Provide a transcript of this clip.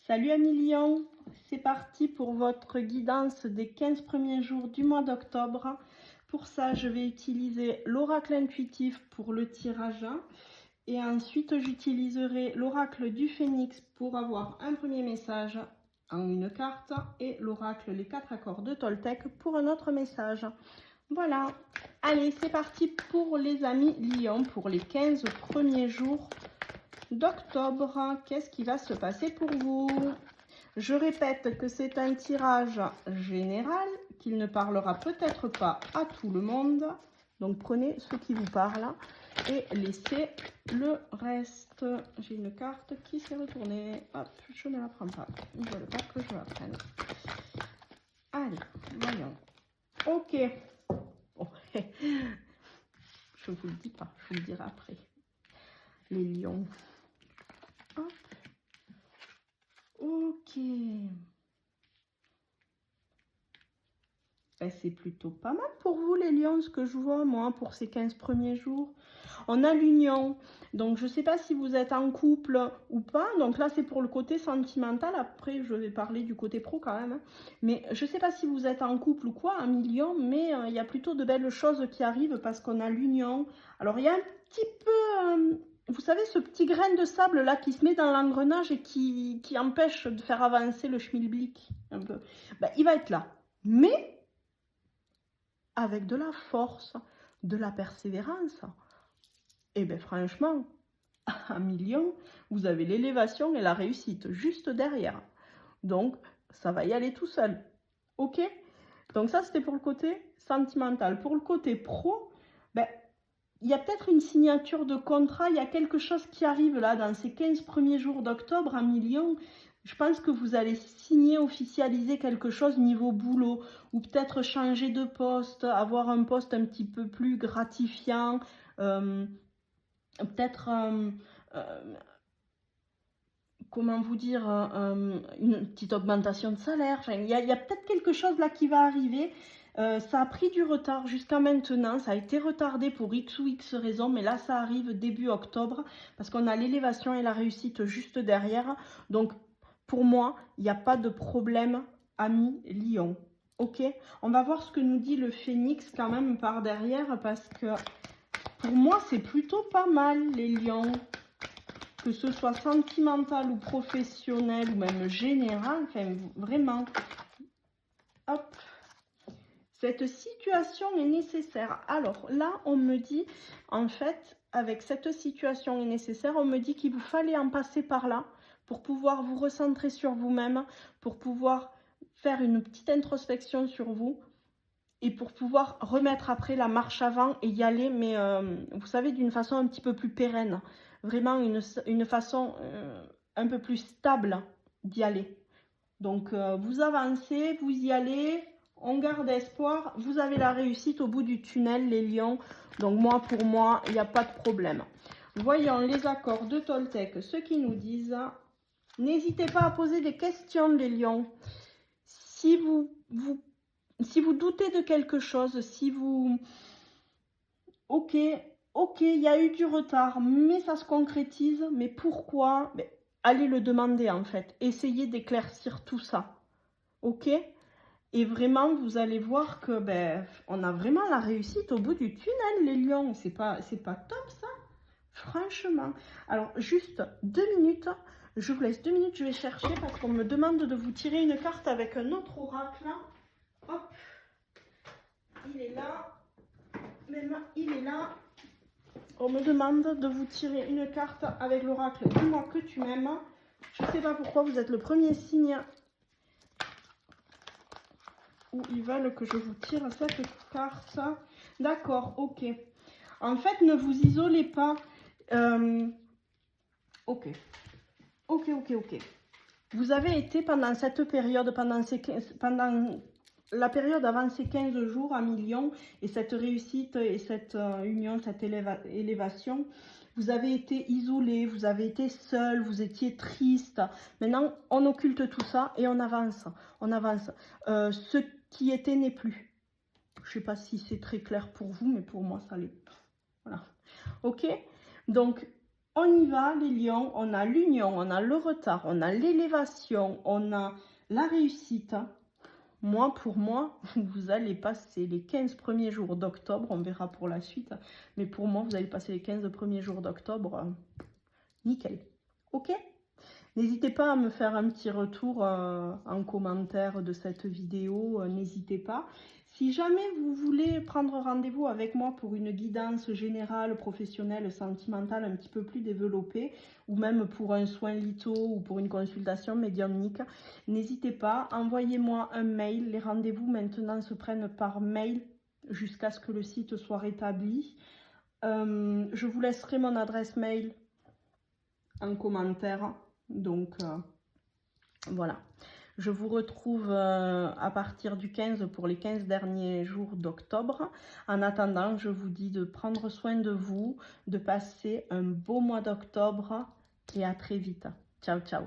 Salut amis Lion, c'est parti pour votre guidance des 15 premiers jours du mois d'octobre. Pour ça, je vais utiliser l'oracle intuitif pour le tirage et ensuite j'utiliserai l'oracle du phénix pour avoir un premier message en une carte et l'oracle les 4 accords de Toltec pour un autre message. Voilà, allez c'est parti pour les amis Lion pour les 15 premiers jours d'octobre. Qu'est-ce qui va se passer pour vous? Je répète que c'est un tirage général, qu'il ne parlera peut-être pas à tout le monde. Donc prenez ce qui vous parle et laissez le reste. J'ai une carte qui s'est retournée. Hop, je ne la prends pas. Ils ne veulent pas que je la prenne. Allez, voyons. Ok. Oh, je vous le dis pas, je vous le dirai après. Les lions. Hop. Ok. Ben, c'est plutôt pas mal pour vous les lions, ce que je vois moi pour ces 15 premiers jours. On a l'union, donc je sais pas si vous êtes en couple ou pas, donc là c'est pour le côté sentimental, après je vais parler du côté pro quand même, mais je sais pas si vous êtes en couple ou quoi, un million, mais il y a plutôt de belles choses qui arrivent parce qu'on a l'union. Alors il y a un petit peu, vous savez ce petit grain de sable là qui se met dans l'engrenage et qui empêche de faire avancer le schmilblick un peu, ben, il va être là, mais avec de la force, de la persévérance. Et bien franchement, à 1 million, vous avez l'élévation et la réussite juste derrière. Donc, ça va y aller tout seul. Ok? Donc ça, c'était pour le côté sentimental. Pour le côté pro, ben, il y a peut-être une signature de contrat, il y a quelque chose qui arrive là dans ces 15 premiers jours d'octobre à 1 million. Je pense que vous allez signer, officialiser quelque chose niveau boulot ou peut-être changer de poste, avoir un poste un petit peu plus gratifiant, peut-être, comment vous dire, une petite augmentation de salaire. Enfin, il y a peut-être quelque chose là qui va arriver. Ça a pris du retard jusqu'à maintenant, ça a été retardé pour X ou X raisons, mais là ça arrive début octobre parce qu'on a l'élévation et la réussite juste derrière. Donc pour moi, il n'y a pas de problème, ami Lion. Ok, on va voir ce que nous dit le phénix quand même par derrière parce que pour moi c'est plutôt pas mal les lions. Que ce soit sentimental ou professionnel ou même général, enfin vraiment. Hop. Cette situation est nécessaire. Alors là, on me dit, en fait, avec cette situation est nécessaire, on me dit qu'il vous fallait en passer par là pour pouvoir vous recentrer sur vous-même, pour pouvoir faire une petite introspection sur vous et pour pouvoir remettre après la marche avant et y aller, mais vous savez, d'une façon un petit peu plus pérenne. Vraiment une façon un peu plus stable d'y aller. Donc vous avancez, vous y allez, on garde espoir, vous avez la réussite au bout du tunnel, les lions. Donc moi, pour moi, il n'y a pas de problème. Voyons les accords de Toltec, ceux qui nous disent, n'hésitez pas à poser des questions, les lions. Si vous doutez de quelque chose, si vous... Ok, il y a eu du retard, mais ça se concrétise. Mais pourquoi? Allez le demander en fait. Essayez d'éclaircir tout ça. Ok? Et vraiment, vous allez voir que on a vraiment la réussite au bout du tunnel, les lions. C'est pas top ça? Franchement. Alors, juste 2 minutes. Je vous laisse 2 minutes, je vais chercher parce qu'on me demande de vous tirer une carte avec un autre oracle. Hop. Il est là. Même il est là. On me demande de vous tirer une carte avec l'oracle « Dis-moi que tu m'aimes ». Je ne sais pas pourquoi vous êtes le premier signe où ils veulent que je vous tire cette carte. D'accord, ok. En fait, ne vous isolez pas. Ok. Vous avez été pendant cette période, pendant la période avant ces 15 jours à 1 million et cette réussite et cette union, cette élévation, vous avez été isolé, vous avez été seul, vous étiez triste. Maintenant, on occulte tout ça et on avance. On avance. Ce qui était n'est plus. Je ne sais pas si c'est très clair pour vous, mais pour moi, ça l'est. Voilà. Ok? Donc, On y va, les lions, on a l'union, on a le retard, on a l'élévation, on a la réussite. Moi, pour moi, vous allez passer les 15 premiers jours d'octobre, on verra pour la suite, mais pour moi, vous allez passer les 15 premiers jours d'octobre, nickel. Ok? N'hésitez pas à me faire un petit retour en commentaire de cette vidéo, n'hésitez pas. Si jamais vous voulez prendre rendez-vous avec moi pour une guidance générale, professionnelle, sentimentale un petit peu plus développée, ou même pour un soin litho ou pour une consultation médiumnique, n'hésitez pas, envoyez-moi un mail. Les rendez-vous maintenant se prennent par mail jusqu'à ce que le site soit rétabli. Je vous laisserai mon adresse mail en commentaire. Donc, voilà. Je vous retrouve à partir du 15 pour les 15 derniers jours d'octobre. En attendant, je vous dis de prendre soin de vous, de passer un beau mois d'octobre et à très vite. Ciao, ciao.